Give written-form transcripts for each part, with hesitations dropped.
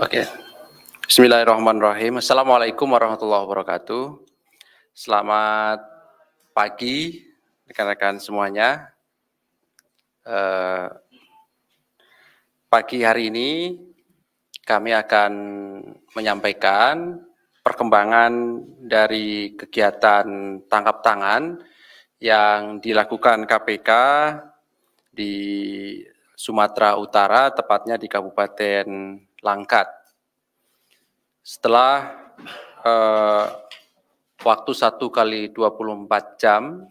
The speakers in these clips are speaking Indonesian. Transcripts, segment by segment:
Oke. Bismillahirrahmanirrahim. Assalamualaikum warahmatullahi wabarakatuh. Selamat pagi rekan-rekan semuanya. Pagi hari ini kami akan menyampaikan perkembangan dari kegiatan tangkap tangan yang dilakukan KPK di Sumatera Utara, tepatnya di Kabupaten Langkat. Setelah waktu 1 kali 24 jam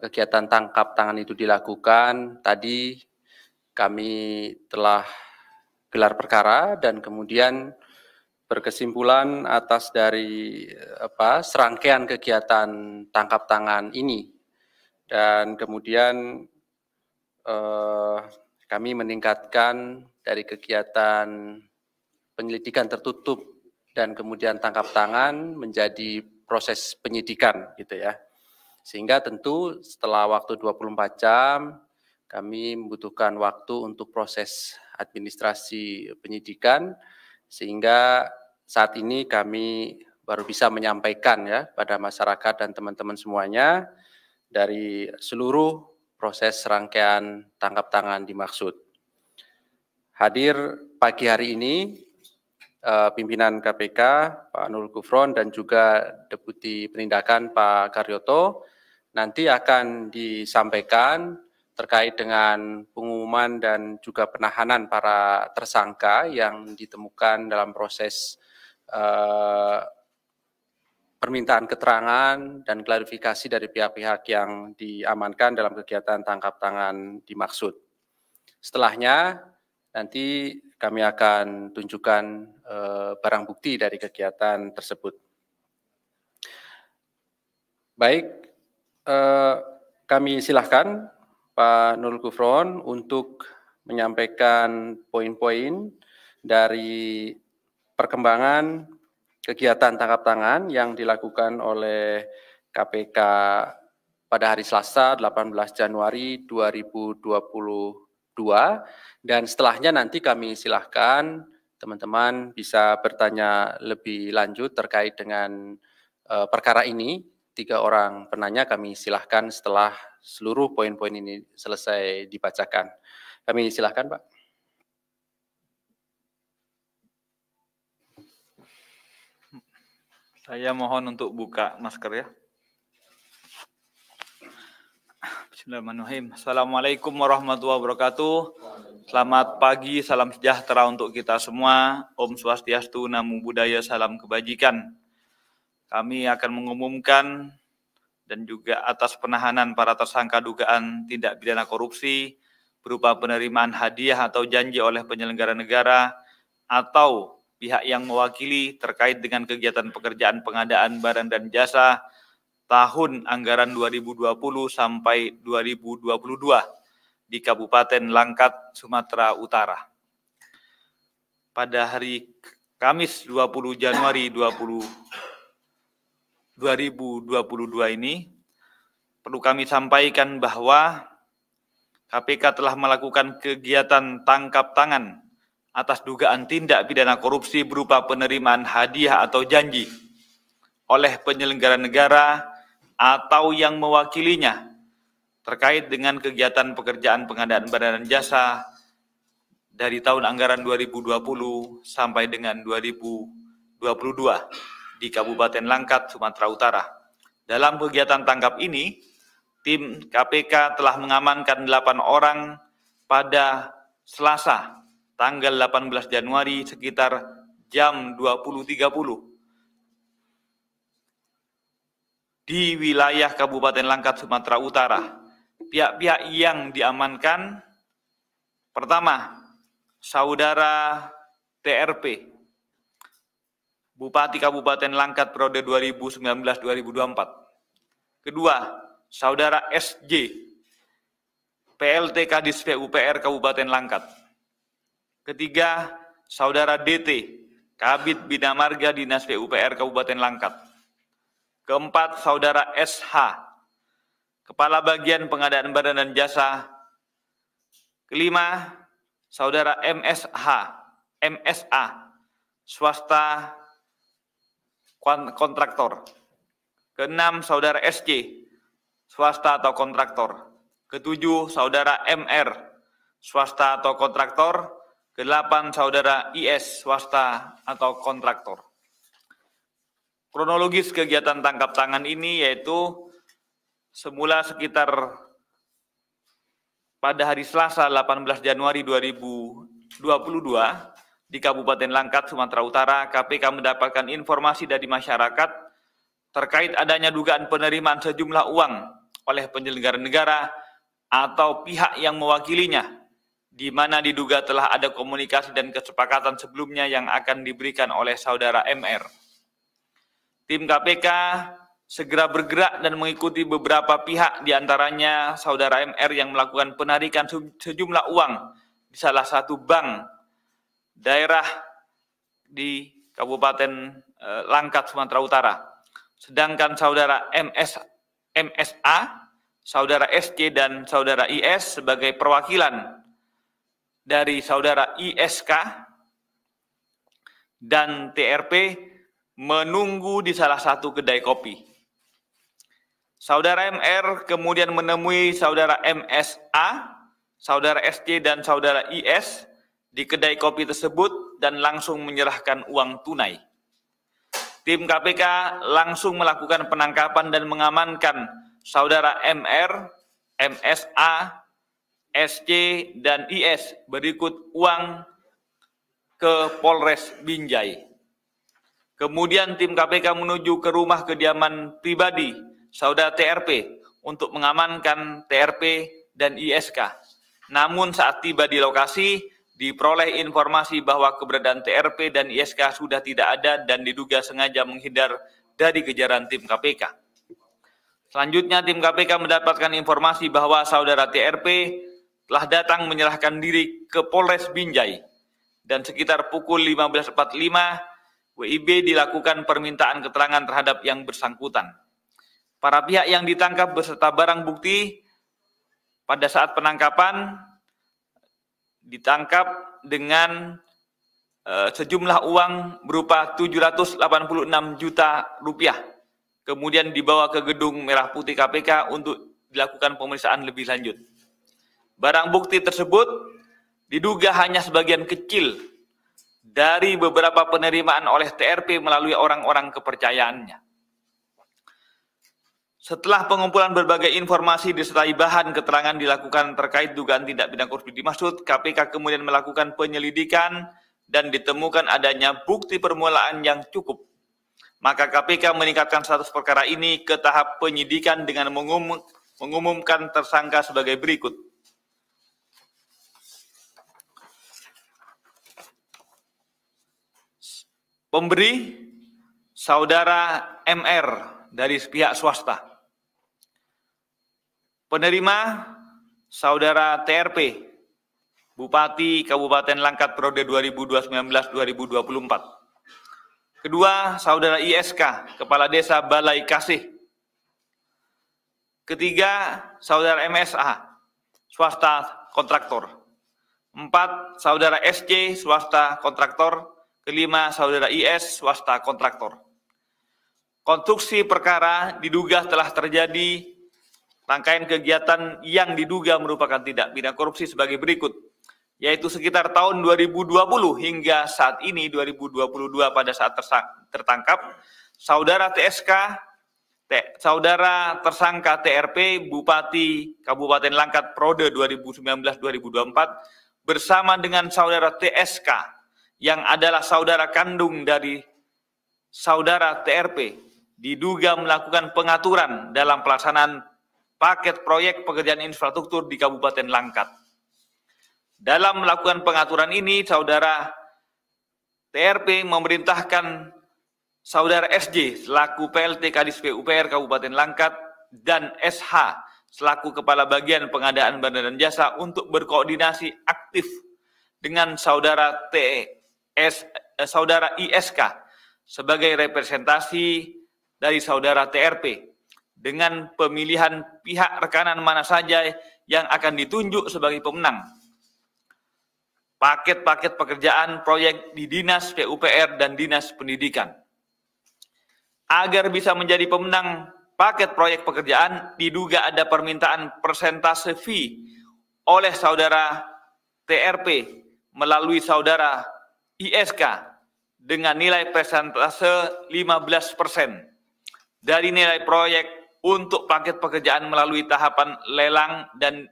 kegiatan tangkap tangan itu dilakukan, tadi kami telah gelar perkara dan kemudian berkesimpulan atas dari serangkaian kegiatan tangkap tangan ini, dan kemudian kami meningkatkan dari kegiatan penyelidikan tertutup dan kemudian tangkap tangan menjadi proses penyidikan gitu ya. Sehingga tentu setelah waktu 24 jam kami membutuhkan waktu untuk proses administrasi penyidikan, sehingga saat ini kami baru bisa menyampaikan ya pada masyarakat dan teman-teman semuanya dari seluruh proses rangkaian tangkap tangan dimaksud. Hadir pagi hari ini pimpinan KPK Pak Nurul Gufron dan juga Deputi Penindakan Pak Karyoto nanti akan disampaikan terkait dengan pengumuman dan juga penahanan para tersangka yang ditemukan dalam proses permintaan keterangan dan klarifikasi dari pihak-pihak yang diamankan dalam kegiatan tangkap tangan dimaksud. Setelahnya nanti kami akan tunjukkan barang bukti dari kegiatan tersebut. Baik, kami silahkan Pak Nurul Gufron untuk menyampaikan poin-poin dari perkembangan kegiatan tangkap tangan yang dilakukan oleh KPK pada hari Selasa 18 Januari 2022, dan setelahnya nanti kami silahkan teman-teman bisa bertanya lebih lanjut terkait dengan perkara ini. 3 orang penanya kami silahkan setelah seluruh poin-poin ini selesai dibacakan. Kami silahkan, Pak. Saya mohon untuk buka masker ya. Bismillahirrahmanirrahim. Assalamualaikum warahmatullahi wabarakatuh. Selamat pagi, salam sejahtera untuk kita semua. Om Swastiastu, Namo Buddhaya, salam kebajikan. Kami akan mengumumkan dan juga atas penahanan para tersangka dugaan tindak pidana korupsi berupa penerimaan hadiah atau janji oleh penyelenggara negara atau pihak yang mewakili terkait dengan kegiatan pekerjaan pengadaan barang dan jasa tahun anggaran 2020 sampai 2022 di Kabupaten Langkat, Sumatera Utara. Pada hari Kamis 20 Januari 2022 ini, perlu kami sampaikan bahwa KPK telah melakukan kegiatan tangkap tangan atas dugaan tindak pidana korupsi berupa penerimaan hadiah atau janji oleh penyelenggara negara atau yang mewakilinya terkait dengan kegiatan pekerjaan pengadaan barang dan jasa dari tahun anggaran 2020 sampai dengan 2022 di Kabupaten Langkat, Sumatera Utara. Dalam kegiatan tangkap ini, tim KPK telah mengamankan 8 orang pada Selasa, tanggal 18 Januari sekitar jam 20.30 di wilayah Kabupaten Langkat, Sumatera Utara. Pihak-pihak yang diamankan, pertama, Saudara TRP, Bupati Kabupaten Langkat periode 2019-2024. Kedua, Saudara SJ, PLT Kadis PUPR Kabupaten Langkat. Ketiga, Saudara DT, Kabid Bina Marga Dinas PUPR Kabupaten Langkat. Keempat, Saudara SH, Kepala Bagian Pengadaan Barang dan Jasa. Kelima, Saudara MSA, swasta kontraktor. Keenam, Saudara SC, swasta atau kontraktor. Ketujuh, Saudara MR, swasta atau kontraktor. Kedelapan, Saudara IS, swasta atau kontraktor. Kronologis kegiatan tangkap tangan ini yaitu semula sekitar pada hari Selasa 18 Januari 2022 di Kabupaten Langkat, Sumatera Utara, KPK mendapatkan informasi dari masyarakat terkait adanya dugaan penerimaan sejumlah uang oleh penyelenggara negara atau pihak yang mewakilinya, di mana diduga telah ada komunikasi dan kesepakatan sebelumnya yang akan diberikan oleh Saudara MR. Tim KPK segera bergerak dan mengikuti beberapa pihak, diantaranya Saudara MR yang melakukan penarikan sejumlah uang di salah satu bank daerah di Kabupaten Langkat, Sumatera Utara. Sedangkan Saudara MSA, Saudara SC, dan Saudara IS sebagai perwakilan dari Saudara ISK dan TRP menunggu di salah satu kedai kopi. Saudara MR kemudian menemui Saudara MSA, Saudara SC, dan Saudara IS di kedai kopi tersebut dan langsung menyerahkan uang tunai. Tim KPK langsung melakukan penangkapan dan mengamankan Saudara MR, MSA, SC, dan IS berikut uang ke Polres Binjai. Kemudian tim KPK menuju ke rumah kediaman pribadi Saudara TRP untuk mengamankan TRP dan ISK. Namun saat tiba di lokasi, diperoleh informasi bahwa keberadaan TRP dan ISK sudah tidak ada dan diduga sengaja menghindar dari kejaran tim KPK. Selanjutnya tim KPK mendapatkan informasi bahwa Saudara TRP telah datang menyerahkan diri ke Polres Binjai dan sekitar pukul 15.45 WIB dilakukan permintaan keterangan terhadap yang bersangkutan. Para pihak yang ditangkap beserta barang bukti pada saat penangkapan ditangkap dengan sejumlah uang berupa 786 juta rupiah. Kemudian dibawa ke gedung Merah Putih KPK untuk dilakukan pemeriksaan lebih lanjut. Barang bukti tersebut diduga hanya sebagian kecil dari beberapa penerimaan oleh TRP melalui orang-orang kepercayaannya. Setelah pengumpulan berbagai informasi disertai bahan keterangan dilakukan terkait dugaan tindak pidana korupsi dimaksud, KPK kemudian melakukan penyelidikan dan ditemukan adanya bukti permulaan yang cukup. Maka KPK meningkatkan status perkara ini ke tahap penyidikan dengan mengumumkan tersangka sebagai berikut. Pemberi, Saudara MR dari pihak swasta. Penerima, Saudara TRP, Bupati Kabupaten Langkat periode 2019-2024. Kedua, Saudara ISK, Kepala Desa Balai Kasih. Ketiga, Saudara MSA, swasta kontraktor. 4, Saudara SC, swasta kontraktor. Kelima, Saudara IS, swasta kontraktor. Konstruksi perkara diduga telah terjadi rangkaian kegiatan yang diduga merupakan tindak pidana korupsi sebagai berikut, yaitu sekitar tahun 2020 hingga saat ini 2022 pada saat tertangkap, Saudara TSK, Saudara tersangka TRP, Bupati Kabupaten Langkat periode 2019-2024, bersama dengan Saudara TSK yang adalah saudara kandung dari saudara TRP diduga melakukan pengaturan dalam pelaksanaan paket proyek pekerjaan infrastruktur di Kabupaten Langkat. Dalam melakukan pengaturan ini, saudara TRP memerintahkan saudara SJ selaku PLT Kadis PUPR Kabupaten Langkat dan SH selaku Kepala Bagian Pengadaan Barang dan Jasa untuk berkoordinasi aktif dengan saudara saudara ISK sebagai representasi dari saudara TRP dengan pemilihan pihak rekanan mana saja yang akan ditunjuk sebagai pemenang paket-paket pekerjaan proyek di Dinas PUPR dan Dinas Pendidikan. Agar bisa menjadi pemenang paket proyek pekerjaan, diduga ada permintaan persentase fee oleh saudara TRP melalui saudara ISK dengan nilai persentase 15% dari nilai proyek untuk paket pekerjaan melalui tahapan lelang dan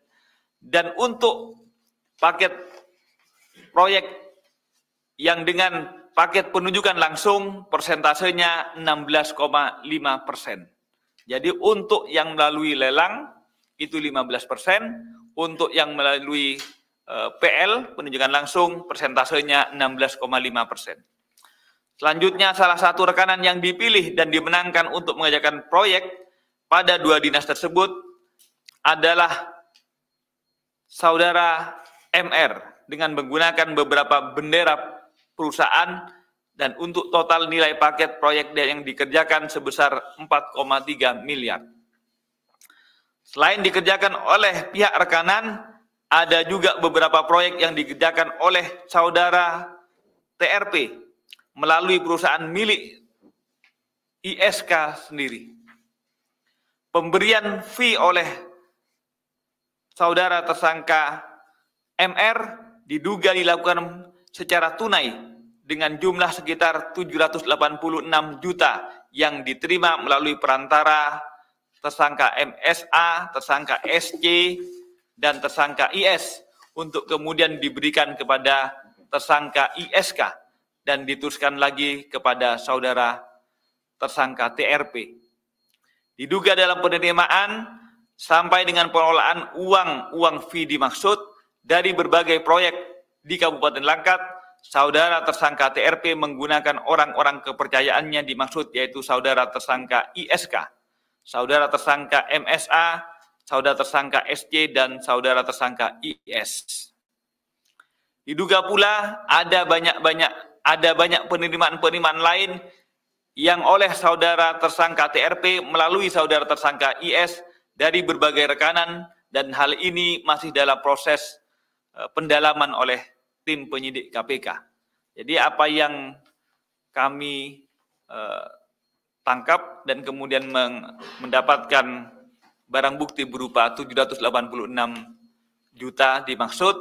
untuk paket proyek yang dengan paket penunjukan langsung persentasenya 16,5%. Jadi untuk yang melalui lelang itu 15%, untuk yang melalui PL penunjukan langsung persentasenya 16,5%. Selanjutnya, salah satu rekanan yang dipilih dan dimenangkan untuk mengerjakan proyek pada dua dinas tersebut adalah saudara MR dengan menggunakan beberapa bendera perusahaan dan untuk total nilai paket proyek yang dikerjakan sebesar 4,3 miliar. Selain dikerjakan oleh pihak rekanan, ada juga beberapa proyek yang dikerjakan oleh saudara TRP melalui perusahaan milik ISK sendiri. Pemberian fee oleh saudara tersangka MR diduga dilakukan secara tunai dengan jumlah sekitar 786 juta yang diterima melalui perantara tersangka MSA, tersangka SC, dan tersangka IS untuk kemudian diberikan kepada tersangka ISK dan diteruskan lagi kepada saudara tersangka TRP. Diduga dalam penerimaan sampai dengan pengelolaan uang fee dimaksud dari berbagai proyek di Kabupaten Langkat, saudara tersangka TRP menggunakan orang-orang kepercayaannya dimaksud yaitu saudara tersangka ISK, saudara tersangka MSA, saudara tersangka SC, dan saudara tersangka IS. Diduga pula ada banyak penerimaan lain yang oleh saudara tersangka TRP melalui saudara tersangka IS dari berbagai rekanan dan hal ini masih dalam proses pendalaman oleh tim penyidik KPK. Jadi apa yang kami tangkap dan kemudian mendapatkan barang bukti berupa 786 juta dimaksud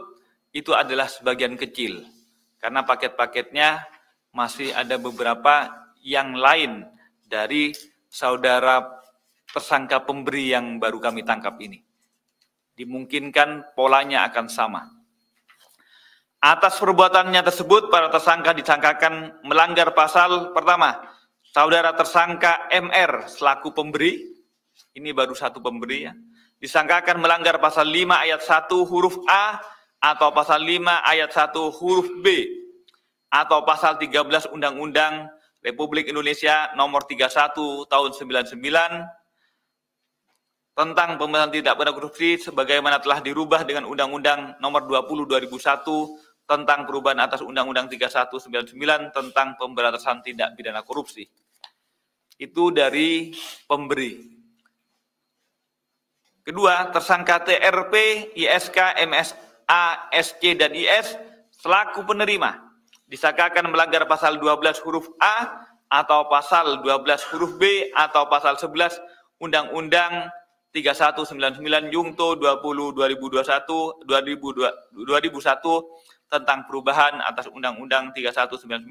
itu adalah sebagian kecil. Karena paket-paketnya masih ada beberapa yang lain dari saudara tersangka pemberi yang baru kami tangkap ini. Dimungkinkan polanya akan sama. Atas perbuatannya tersebut, para tersangka disangkakan melanggar pasal pertama, saudara tersangka MR selaku pemberi, ini baru satu pemberi ya, disangkakan melanggar pasal 5 ayat 1 huruf A atau pasal 5 ayat 1 huruf B atau pasal 13 Undang-Undang Republik Indonesia nomor 31 tahun 99 tentang pemberantasan tindak pidana korupsi sebagaimana telah dirubah dengan Undang-Undang nomor 20 2001 tentang perubahan atas Undang-Undang 3199 tentang pemberantasan tindak pidana korupsi. Itu dari pemberi. Kedua, tersangka TRP, ISK, MSA, SC, dan IS selaku penerima disangkakan melanggar pasal 12 huruf A atau pasal 12 huruf B atau pasal 11 Undang-Undang 3199 Jungto 20 2001 tentang perubahan atas Undang-Undang 3199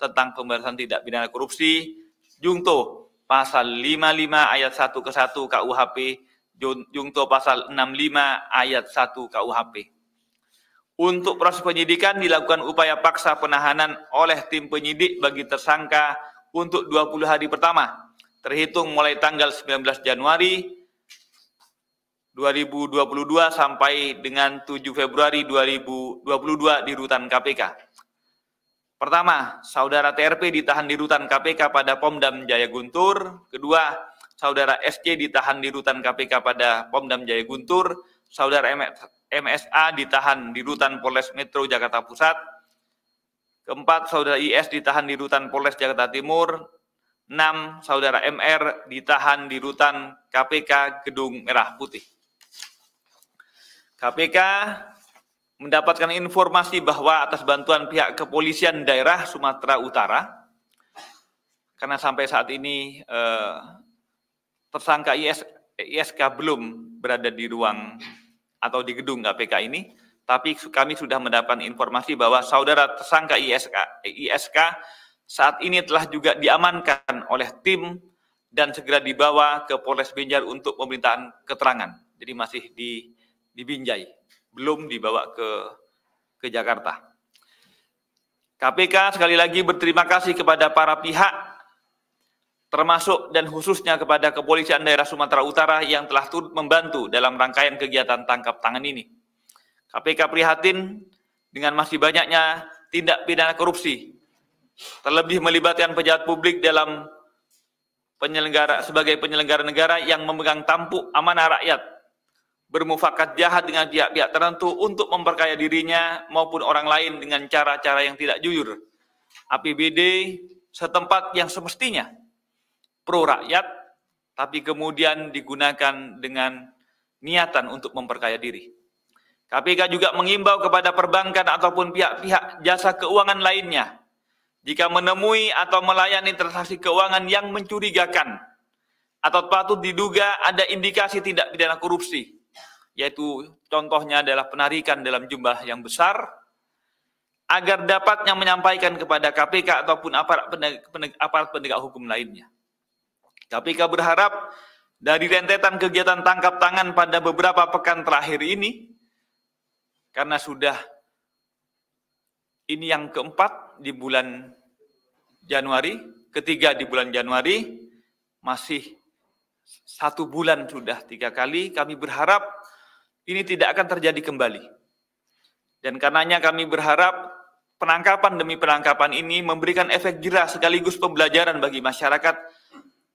tentang pemberantasan tindak pidana korupsi, Jungto pasal 55 ayat 1 ke 1 KUHP, Jungto pasal 65 ayat 1 KUHP. Untuk proses penyidikan dilakukan upaya paksa penahanan oleh tim penyidik bagi tersangka untuk 20 hari pertama, terhitung mulai tanggal 19 Januari 2022 sampai dengan 7 Februari 2022 di rutan KPK. Pertama, saudara TRP ditahan di rutan KPK pada Pomdam Jaya Guntur. Kedua, saudara SC ditahan di rutan KPK pada Pomdam Jaya Guntur. Saudara MSA ditahan di rutan Polres Metro Jakarta Pusat. Keempat, saudara IS ditahan di rutan Polres Jakarta Timur. 6, saudara MR ditahan di rutan KPK Gedung Merah Putih. KPK mendapatkan informasi bahwa atas bantuan pihak kepolisian daerah Sumatera Utara, karena sampai saat ini tersangka ISK belum berada di ruang atau di gedung KPK ini, tapi kami sudah mendapatkan informasi bahwa saudara tersangka ISK saat ini telah juga diamankan oleh tim dan segera dibawa ke Polres Binjai untuk pemerintahan keterangan. Jadi masih di Binjai, belum dibawa ke Jakarta. KPK sekali lagi berterima kasih kepada para pihak, termasuk dan khususnya kepada Kepolisian Daerah Sumatera Utara yang telah turut membantu dalam rangkaian kegiatan tangkap tangan ini. KPK prihatin dengan masih banyaknya tindak pidana korupsi, terlebih melibatkan pejabat publik dalam sebagai penyelenggara negara yang memegang tampuk amanah rakyat, bermufakat jahat dengan pihak-pihak tertentu untuk memperkaya dirinya maupun orang lain dengan cara-cara yang tidak jujur. APBD setempat yang semestinya pro rakyat, tapi kemudian digunakan dengan niatan untuk memperkaya diri. KPK juga mengimbau kepada perbankan ataupun pihak-pihak jasa keuangan lainnya, jika menemui atau melayani transaksi keuangan yang mencurigakan atau patut diduga ada indikasi tindak pidana korupsi, yaitu contohnya adalah penarikan dalam jumlah yang besar, agar dapatnya menyampaikan kepada KPK ataupun aparat penegak hukum lainnya. KPK berharap dari rentetan kegiatan tangkap tangan pada beberapa pekan terakhir ini, karena sudah ini yang keempat di bulan Januari, ketiga di bulan Januari, masih 1 bulan sudah 3 kali, kami berharap ini tidak akan terjadi kembali. Dan karenanya kami berharap penangkapan demi penangkapan ini memberikan efek jerah sekaligus pembelajaran bagi masyarakat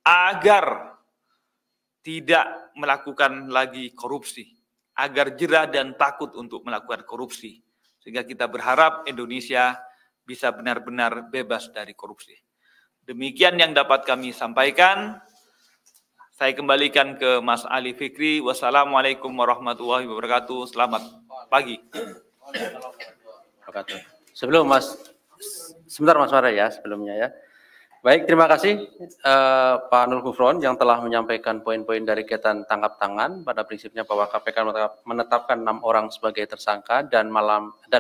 agar tidak melakukan lagi korupsi, agar jerah dan takut untuk melakukan korupsi. Sehingga kita berharap Indonesia bisa benar-benar bebas dari korupsi. Demikian yang dapat kami sampaikan. Saya kembalikan ke Mas Ali Fikri. Wassalamualaikum warahmatullahi wabarakatuh. Selamat pagi. Sebelum sebentar Mas Mara ya, sebelumnya ya. Baik, terima kasih Pak Nur Gufron yang telah menyampaikan poin-poin dari kegiatan tangkap tangan. Pada prinsipnya bahwa KPK menetapkan 6 orang sebagai tersangka dan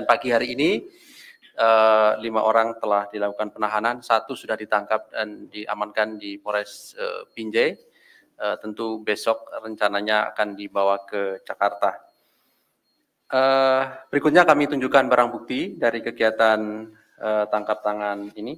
pagi hari ini 5 orang telah dilakukan penahanan, 1 sudah ditangkap dan diamankan di Polres Binjai. Tentu besok rencananya akan dibawa ke Jakarta. Berikutnya kami tunjukkan barang bukti dari kegiatan tangkap tangan ini.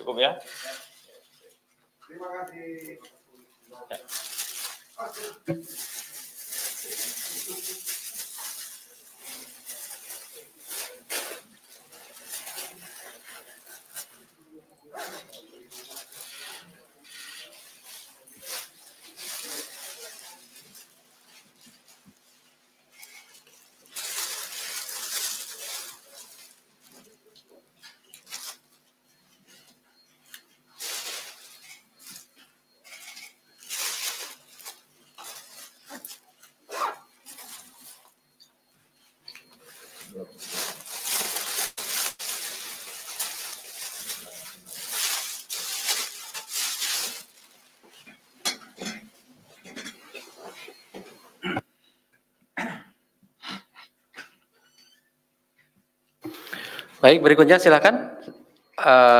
Cukup ya. Terima kasih. Baik, berikutnya silakan.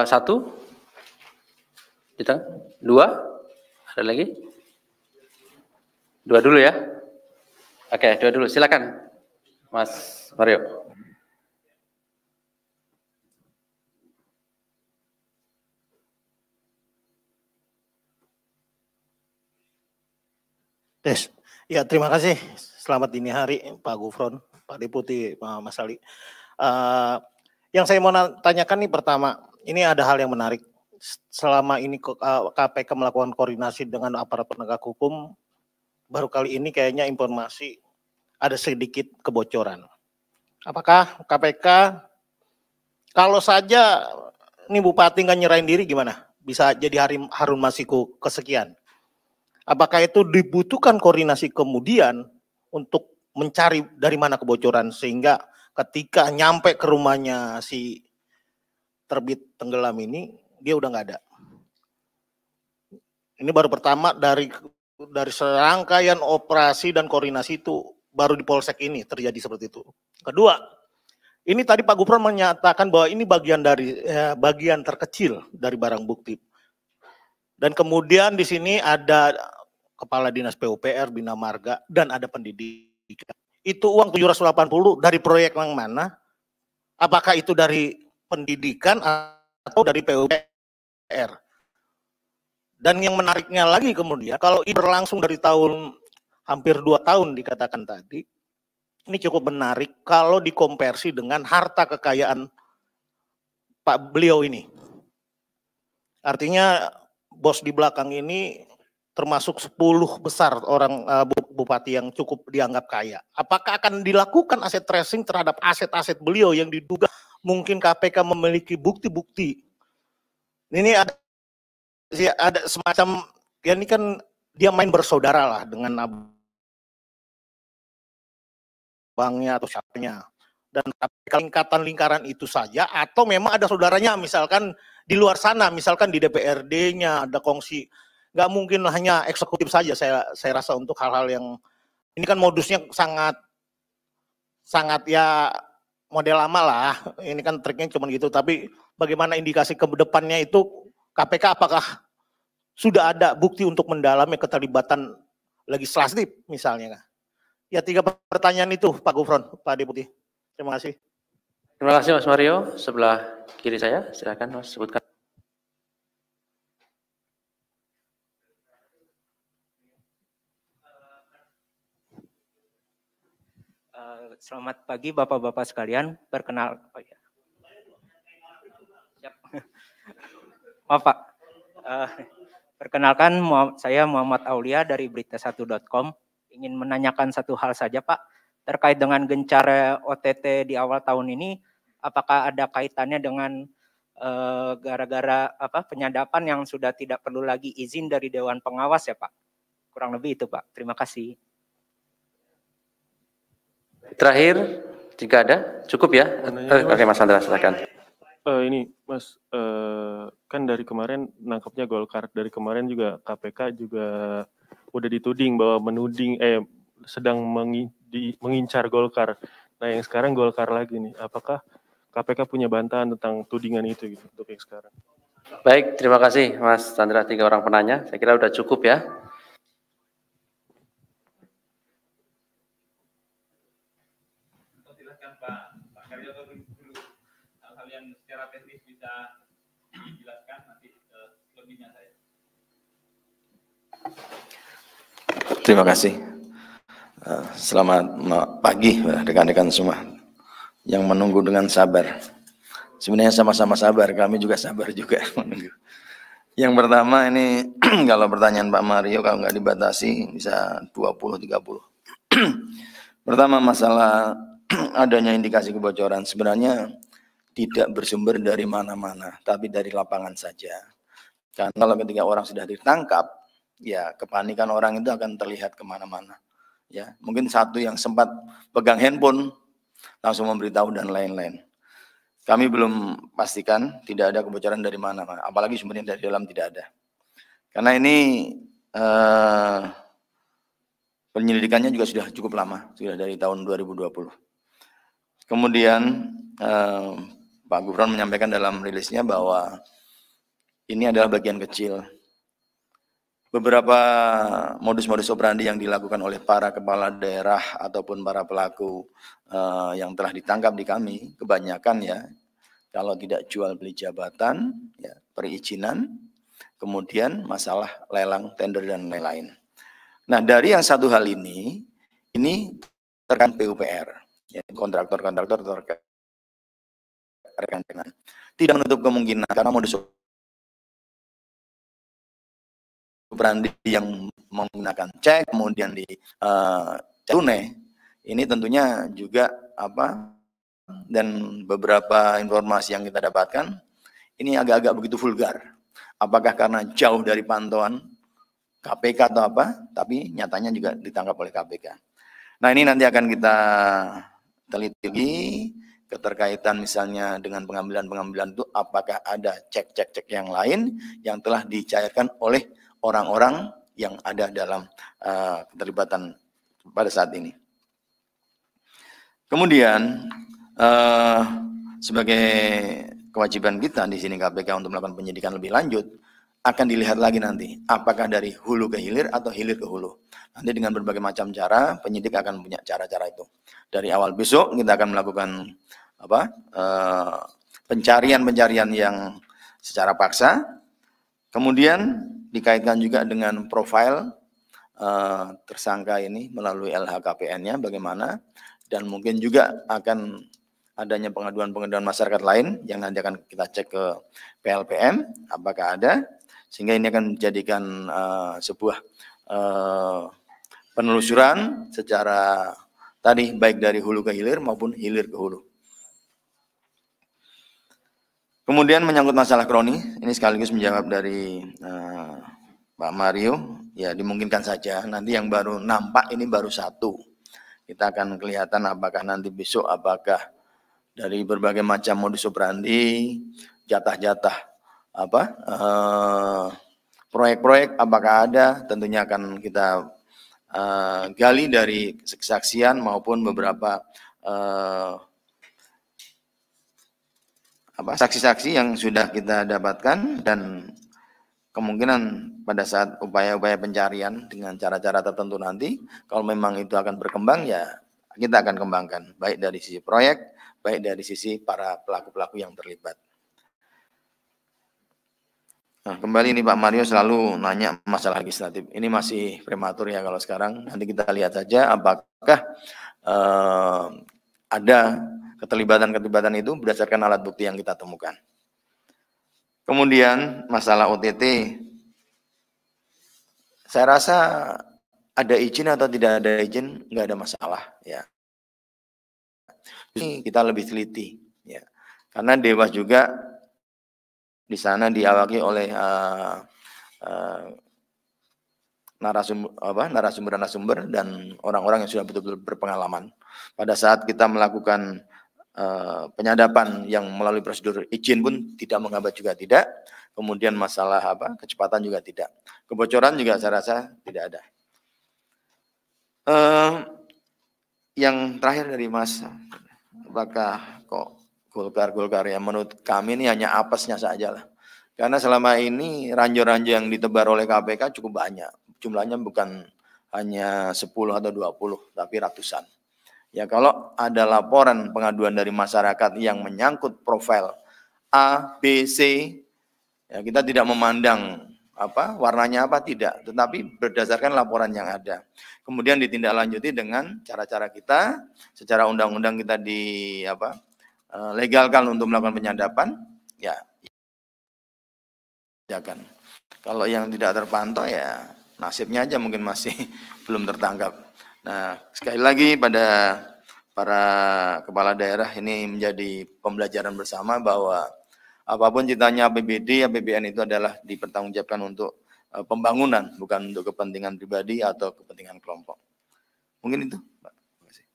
Satu, di tengah. Dua, ada lagi? Dua dulu ya. Oke, dua dulu. Silakan, Mas Mario. Yes. Ya, terima kasih. Selamat dini hari, Pak Gufron, Pak Deputi, Pak Mas Ali. Yang saya mau tanyakan nih pertama, ini ada hal yang menarik. Selama ini KPK melakukan koordinasi dengan aparat penegak hukum, baru kali ini kayaknya informasi ada sedikit kebocoran. Apakah KPK, kalau saja ini Bupati nggak nyerahin diri gimana? Bisa jadi Harun Masiku kesekian. Apakah itu dibutuhkan koordinasi kemudian untuk mencari dari mana kebocoran sehingga ketika nyampe ke rumahnya si terbit tenggelam ini dia udah nggak ada. Ini baru pertama dari serangkaian operasi dan koordinasi itu baru di Polsek ini terjadi seperti itu. Kedua, ini tadi Pak Gufron menyatakan bahwa ini bagian terkecil dari barang bukti. Dan kemudian di sini ada Kepala Dinas PUPR, Bina Marga, dan ada pendidikan. Itu uang 780 dari proyek yang mana? Apakah itu dari pendidikan atau dari PUPR? Dan yang menariknya lagi kemudian, kalau ini berlangsung dari tahun hampir 2 tahun dikatakan tadi, ini cukup menarik kalau dikonversi dengan harta kekayaan Pak beliau ini. Artinya bos di belakang ini termasuk 10 besar orang bupati yang cukup dianggap kaya. Apakah akan dilakukan aset tracing terhadap aset-aset beliau yang diduga mungkin KPK memiliki bukti-bukti? Ini ada semacam, ya ini kan dia main bersaudara lah dengan abangnya atau siapanya. Dan lingkatan lingkaran itu saja atau memang ada saudaranya misalkan di luar sana, misalkan di DPRD-nya ada kongsi. Nggak mungkin hanya eksekutif saja saya rasa untuk hal-hal yang ini kan modusnya sangat ya model lama lah. Ini kan triknya cuma gitu. Tapi bagaimana indikasi ke depannya itu KPK apakah sudah ada bukti untuk mendalami keterlibatan legislatif misalnya? Ya 3 pertanyaan itu Pak Gufron, Pak Deputi. Terima kasih. Terima kasih Mas Mario. Sebelah kiri saya, silakan Mas sebutkan. Selamat pagi Bapak-Bapak sekalian. Pak. Perkenalkan saya Muhammad Aulia dari berita1.com. Ingin menanyakan satu hal saja Pak. Terkait dengan gencar OTT di awal tahun ini, apakah ada kaitannya dengan gara-gara penyadapan yang sudah tidak perlu lagi izin dari Dewan Pengawas ya Pak? Kurang lebih itu Pak. Terima kasih. Terakhir, jika ada, cukup ya? Oke Mas Andra, silakan. Ini Mas, kan dari kemarin nangkapnya Golkar, dari kemarin juga KPK juga udah dituding bahwa sedang mengincar Golkar. Nah yang sekarang Golkar lagi nih, apakah KPK punya bantahan tentang tudingan itu gitu untuk yang sekarang? Baik, terima kasih Mas Chandra, 3 orang penanya. Saya kira udah cukup ya. Silakan Pak Karyoto dulu hal-hal yang secara teknis bisa jelaskan nanti lebihnya saya. Terima kasih. Selamat pagi rekan-rekan semua yang menunggu dengan sabar. Sebenarnya sama-sama sabar, kami juga sabar juga menunggu. Yang pertama ini kalau pertanyaan Pak Mario kalau nggak dibatasi bisa 20-30. Pertama masalah adanya indikasi kebocoran sebenarnya tidak bersumber dari mana-mana, tapi dari lapangan saja. Karena kalau ketika orang sudah ditangkap, ya kepanikan orang itu akan terlihat kemana-mana. Ya, mungkin satu yang sempat pegang handphone langsung memberitahu dan lain-lain. Kami belum pastikan tidak ada kebocoran dari mana-mana, apalagi sumbernya dari dalam tidak ada. Karena ini penyelidikannya juga sudah cukup lama, sudah dari tahun 2020. Kemudian Pak Gufron menyampaikan dalam rilisnya bahwa ini adalah bagian kecil. Beberapa modus-modus operandi yang dilakukan oleh para kepala daerah ataupun para pelaku yang telah ditangkap di kami, kebanyakan ya, kalau tidak jual beli jabatan, ya, perizinan, kemudian masalah lelang, tender, dan lain-lain. Nah, dari yang satu hal ini terkait PUPR, ya, kontraktor-kontraktor terkait dengan tidak menutup kemungkinan karena modus operandi yang menggunakan cek kemudian di tunai ini tentunya juga dan beberapa informasi yang kita dapatkan ini agak-agak begitu vulgar. Apakah karena jauh dari pantauan KPK atau apa, tapi nyatanya juga ditangkap oleh KPK. Nah, ini nanti akan kita teliti keterkaitan misalnya dengan pengambilan-pengambilan itu apakah ada cek-cek yang lain yang telah dicairkan oleh orang-orang yang ada dalam keterlibatan pada saat ini. Kemudian sebagai kewajiban kita di sini KPK untuk melakukan penyidikan lebih lanjut akan dilihat lagi nanti apakah dari hulu ke hilir atau hilir ke hulu. Nanti dengan berbagai macam cara penyidik akan punya cara-cara itu. Dari awal besok kita akan melakukan pencarian yang secara paksa. Kemudian dikaitkan juga dengan profil tersangka ini melalui LHKPN-nya bagaimana, dan mungkin juga akan adanya pengaduan-pengaduan masyarakat lain yang nanti akan kita cek ke PLPM apakah ada, sehingga ini akan menjadikan sebuah penelusuran secara tadi baik dari hulu ke hilir maupun hilir ke hulu. Kemudian menyangkut masalah kroni, ini sekaligus menjawab dari Pak Mario, ya dimungkinkan saja nanti yang baru nampak ini baru satu. Kita akan kelihatan apakah nanti besok apakah dari berbagai macam modus operandi, jatah-jatah proyek-proyek apakah ada, tentunya akan kita gali dari kesaksian maupun beberapa saksi-saksi yang sudah kita dapatkan, dan kemungkinan pada saat upaya-upaya pencarian dengan cara-cara tertentu nanti kalau memang itu akan berkembang ya kita akan kembangkan baik dari sisi proyek, baik dari sisi para pelaku-pelaku yang terlibat. Nah, kembali ini Pak Mario selalu nanya masalah legislatif. Ini masih prematur ya kalau sekarang. Nanti kita lihat saja apakah ada keterlibatan itu berdasarkan alat bukti yang kita temukan. Kemudian masalah OTT, saya rasa ada izin atau tidak ada izin nggak ada masalah ya. Ini kita lebih teliti ya, karena Dewas juga di sana diawaki oleh narasumber dan orang-orang yang sudah betul-betul berpengalaman. Pada saat kita melakukan penyadapan yang melalui prosedur izin pun tidak menghambat juga tidak. Kemudian masalah kecepatan juga tidak. Kebocoran juga saya rasa tidak ada. Yang terakhir dari Mas, apakah kok Golkar ya? Menurut kami ini hanya apesnya saja lah. Karena selama ini ranjau-ranjau yang ditebar oleh KPK cukup banyak. Jumlahnya bukan hanya 10 atau 20, tapi ratusan. Ya kalau ada laporan pengaduan dari masyarakat yang menyangkut profil A, B, C, Ya, kita tidak memandang warnanya tidak, tetapi berdasarkan laporan yang ada. Kemudian ditindaklanjuti dengan cara-cara kita, secara undang-undang kita legalkan untuk melakukan penyadapan, ya. Kalau yang tidak terpantau ya nasibnya aja mungkin masih belum tertangkap. Nah, sekali lagi pada para kepala daerah ini menjadi pembelajaran bersama bahwa apapun citanya APBD, APBN itu adalah dipertanggungjawabkan untuk pembangunan, bukan untuk kepentingan pribadi atau kepentingan kelompok. Mungkin itu, Pak. Terima kasih.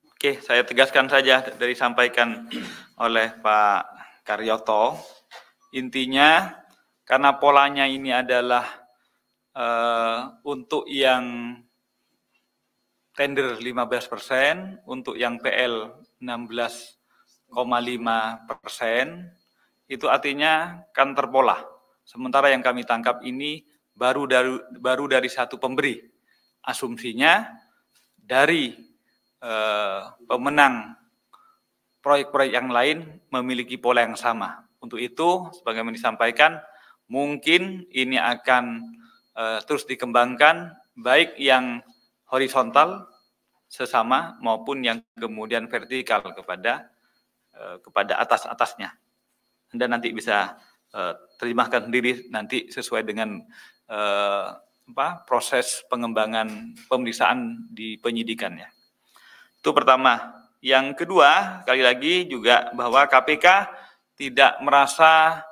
Oke, saya tegaskan saja dari disampaikan oleh Pak Karyoto. Intinya, karena polanya ini adalah untuk yang tender 15%, untuk yang PL 16,5%, itu artinya kan terpola. Sementara yang kami tangkap ini baru dari satu pemberi. Asumsinya dari pemenang proyek-proyek yang lain memiliki pola yang sama. Untuk itu, sebagaimana disampaikan, mungkin ini akan terus dikembangkan, baik yang horizontal sesama maupun yang kemudian vertikal kepada atas-atasnya. Anda nanti bisa terjemahkan sendiri nanti sesuai dengan proses pengembangan pemeriksaan di penyidikannya. Itu pertama. Yang kedua, sekali lagi juga bahwa KPK tidak merasa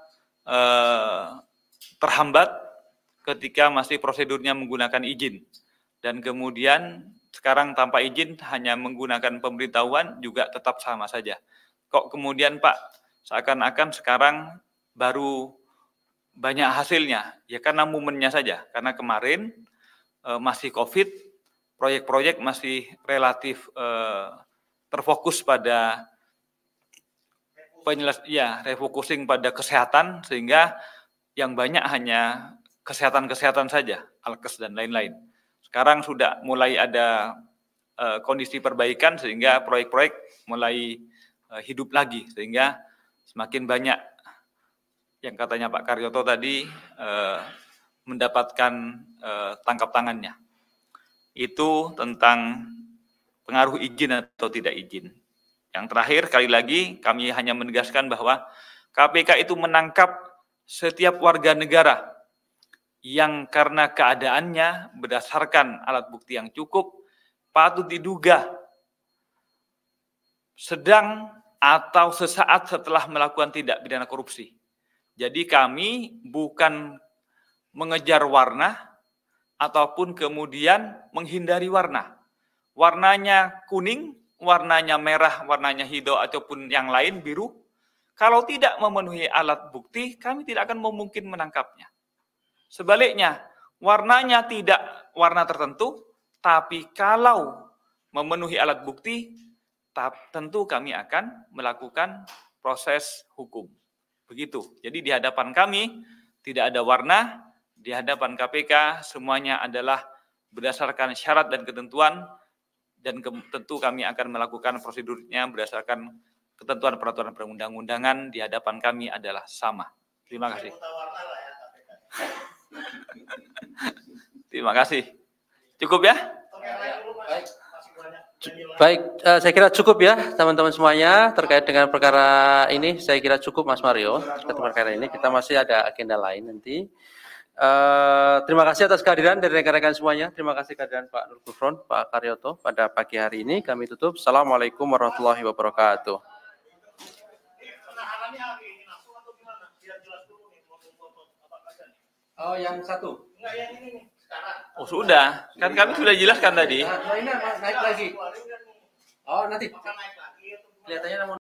terhambat ketika masih prosedurnya menggunakan izin. Dan kemudian sekarang tanpa izin hanya menggunakan pemberitahuan juga tetap sama saja. Kok kemudian Pak, seakan-akan sekarang baru banyak hasilnya? Ya karena momennya saja. Karena kemarin masih COVID, proyek-proyek masih relatif terfokus pada refocusing pada kesehatan, sehingga yang banyak hanya kesehatan saja, alkes dan lain-lain. Sekarang sudah mulai ada kondisi perbaikan sehingga proyek-proyek mulai hidup lagi, sehingga semakin banyak yang katanya Pak Karyoto tadi mendapatkan tangkap tangannya. Itu tentang pengaruh izin atau tidak izin. Yang terakhir, sekali lagi kami hanya menegaskan bahwa KPK itu menangkap setiap warga negara yang karena keadaannya berdasarkan alat bukti yang cukup patut diduga sedang atau sesaat setelah melakukan tindak pidana korupsi. Jadi kami bukan mengejar warna ataupun kemudian menghindari warna. Warnanya kuning, warnanya merah, warnanya hijau ataupun yang lain biru. Kalau tidak memenuhi alat bukti, kami tidak akan mungkin menangkapnya. Sebaliknya, warnanya tidak warna tertentu, tapi kalau memenuhi alat bukti, tentu kami akan melakukan proses hukum. Begitu. Jadi di hadapan kami tidak ada warna, di hadapan KPK semuanya adalah berdasarkan syarat dan ketentuan, dan tentu kami akan melakukan prosedurnya berdasarkan ketentuan peraturan perundang-undangan. Di hadapan kami adalah sama. Terima kasih. Terima kasih. Cukup ya? Baik, saya kira cukup ya teman-teman semuanya terkait dengan perkara ini. Saya kira cukup Mas Mario terkait perkara ini. Kita masih ada agenda lain nanti. Terima kasih atas kehadiran dari rekan-rekan semuanya. Terima kasih kehadiran Pak Nur Gufron, Pak Karyoto pada pagi hari ini. Kami tutup. Assalamualaikum warahmatullahi wabarakatuh. Oh, yang satu. Enggak, yang ini nih, sekarang. Oh, sudah. Kan kami sudah jelaskan tadi. Nah, ini naik lagi. Oh, nanti. Kelihatannya